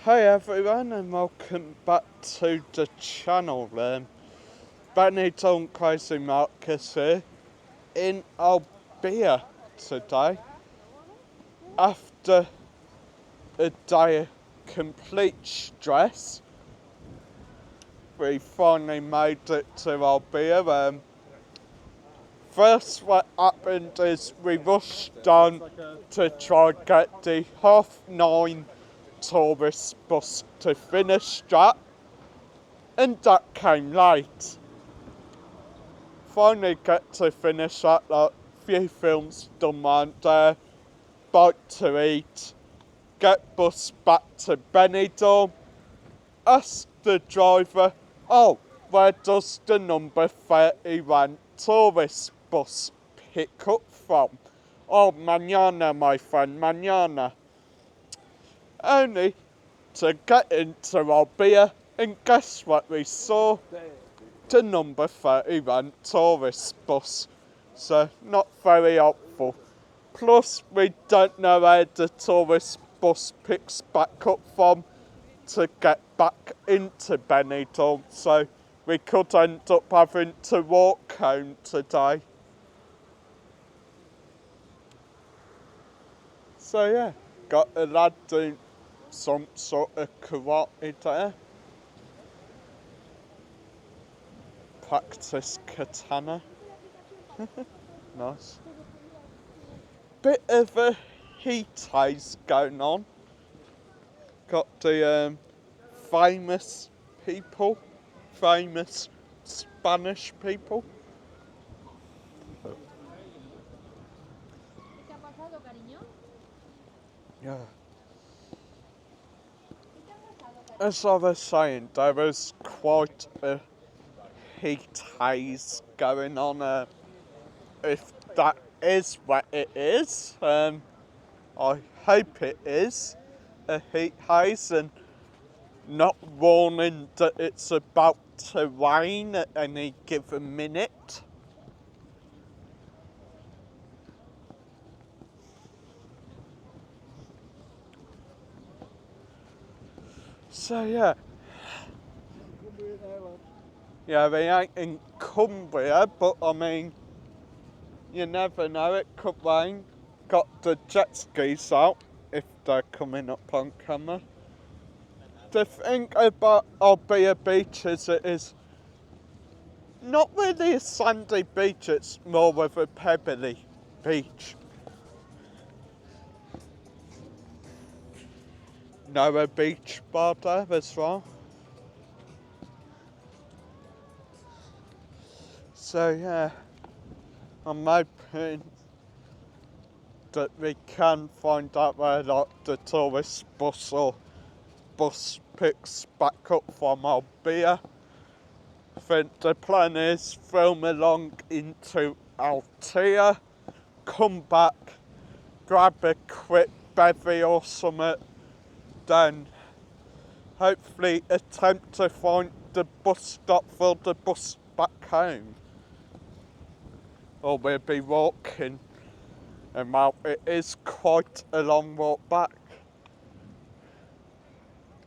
Hey everyone and welcome back to the channel. Benidorm Crazy Marcus here in Albir today. After a day of complete stress, we finally made it to Albir. First what happened is we rushed down to try and get the 9:30 tourist bus to finish that, and that came late. Finally get to finish that, like, few films done round there, bite to eat, get bus back to Benidorm, ask the driver, oh, where does the number 31 tourist bus pick up from? Oh, mañana, my friend, mañana. Only to get into Albir, and guess what we saw? The number 31 tourist bus. So, not very helpful. Plus, we don't know where the tourist bus picks back up from to get back into Benidorm. So, we could end up having to walk home today. So yeah, got a lad doing some sort of karate there. Practice katana. Nice. Bit of a heat haze going on. Got the famous people, famous Spanish people. Yeah. As I was saying, there was quite a heat haze going on. If that is what it is, I hope it is a heat haze and not warning that it's about to rain at any given minute. So yeah, we ain't in Cumbria, but I mean, you never know, it could rain. Got the jet skis out, if they're coming up on camera. The thing about Albir Beach is it is not really a sandy beach, it's more of a pebbly beach. Noah Beach bar there as well. So yeah, I'm hoping that we can find out where, like, the tourist bus or bus picks back up from Albir. I think the plan is film along into Altea, come back, grab a quick bevy or something, then hopefully attempt to find the bus stop for the bus back home. Or we'll be walking, and well, it is quite a long walk back.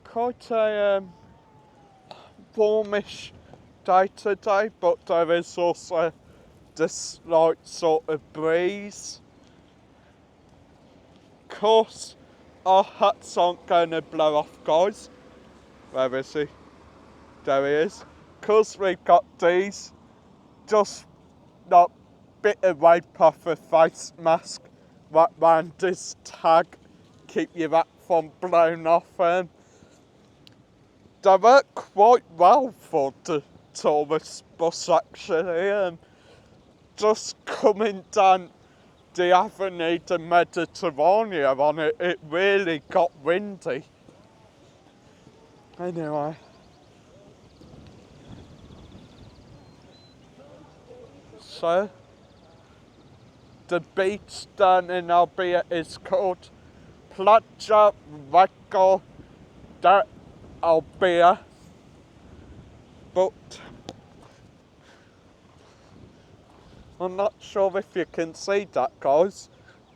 Quite a warmish day today, but there is also this slight sort of breeze. Of course, our hats aren't going to blow off, guys. Where is he? There he is. Because we've got these, just not bit of wipe off a face mask right round this tag, keep your hat from blowing off. They work quite well for the tourist bus actually. Just coming down the Avenue de Mediterranea on it, it really got windy. Anyway. So, the beach down in Albir is called Playa Reco de Albir, but I'm not sure if you can see that, guys.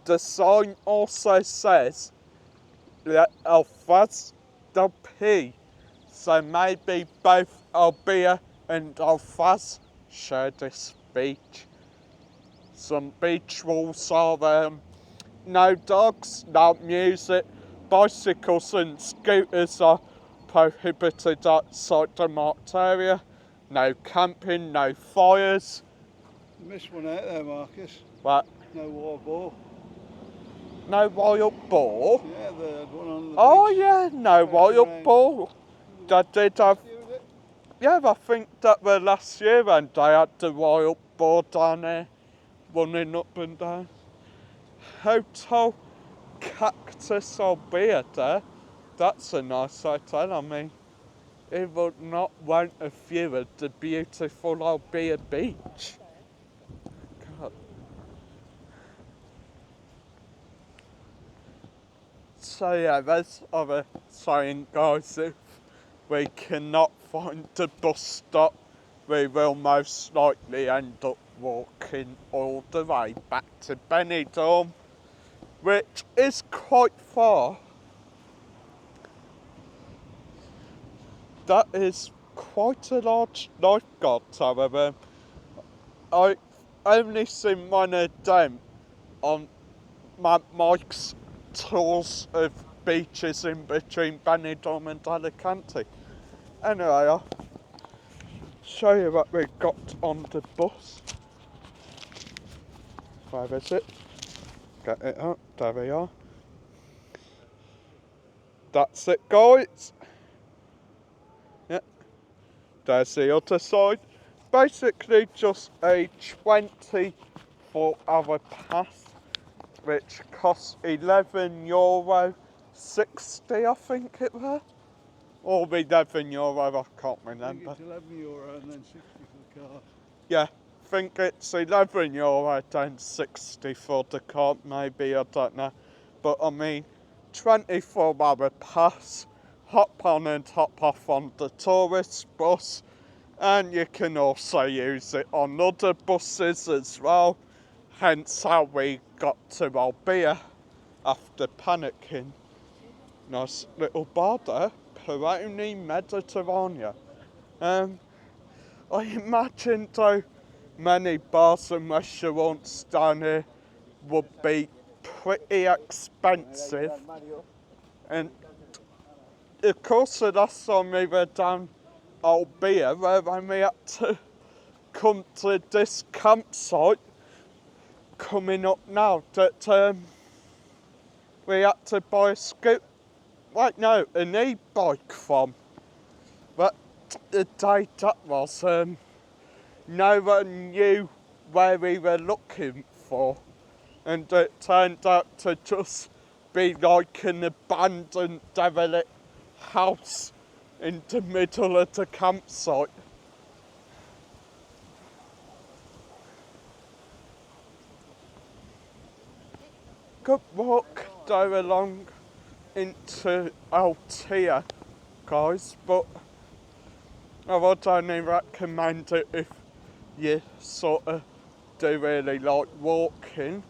The sign also says La Alfaz the P. So maybe both Albir and Alfaz share this beach. Some beach rules are no dogs, no music, bicycles and scooters are prohibited outside the marked area, no camping, no fires. You missed one out there, Marcus. What? No wild boar. No wild boar? Yeah, the one on the Oh beach. yeah, no wild boar. They did have... Yeah, I think that was last year and they had the wild boar down there, running up and down. Hotel Cactus Albir there. That's a nice hotel. I mean, it would not want a view of the beautiful Albir beach. God. So yeah, that's other saying, guys, if we cannot find the bus stop, we will most likely end up walking all the way back to Benidorm, which is quite far. That is quite a large lifeguard tower. I've only seen one of them on Mike's tours of beaches in between Benidorm and Alicante. Anyway, I'll show you what we got on the bus. Where is it? Get it up, there we are. That's it, guys. Yeah, there's the other side. Basically just a 24-hour pass, which costs €11.60, I think it was. Or €11, I can't remember. I think it's €11 and then 60 for the car. Yeah, I think it's €11 and 60 for the car, maybe, I don't know. But I mean, 24-hour pass, hop on and hop off on the tourist bus, and you can also use it on other buses as well. Hence how we got to Albir after panicking. Nice little bar there, Peroni Mediterranean. I imagine though many bars and restaurants down here would be pretty expensive. And of course the last time we were down Albir, where we had to come to this campsite coming up now that we had to buy an e-bike from. But the day that was, no one knew where we were looking for, and it turned out to just be like an abandoned derelict house in the middle of the campsite. Good walk though along into Altea, guys, but I would only recommend it if you sort of do really like walking.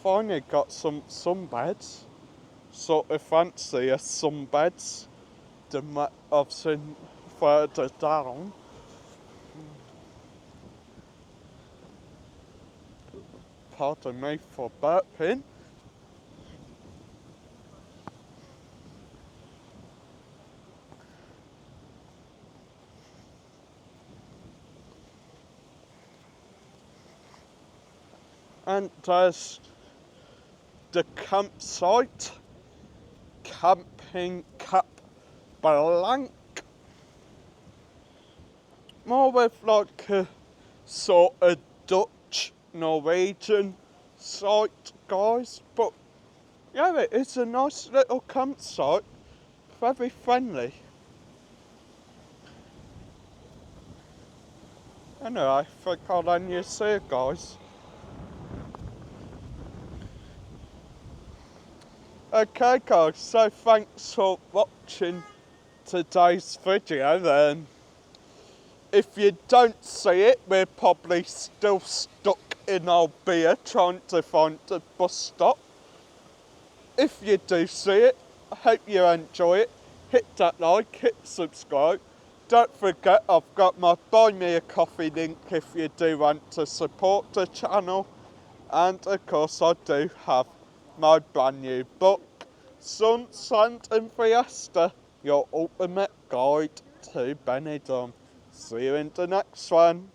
Finally got some sunbeds, sort of fancier sunbeds than what I've seen further down. Pardon me for burping. And there's the campsite, Camping Cap Blanc. More with like a sort of Dutch Norwegian site, guys, but yeah, it is a nice little campsite, very friendly. Anyway, I think I'll end you here, guys. Okay, guys, so thanks for watching today's video. Then, if you don't see it, we're probably still stuck in Albir trying to find the bus stop. If you do see it, I hope you enjoy it. Hit that like, hit subscribe. Don't forget I've got my Buy Me a Coffee link if you do want to support the channel. And of course I do have my brand new book, Sun, Sand and Fiesta, your ultimate guide to Benidorm. See you in the next one.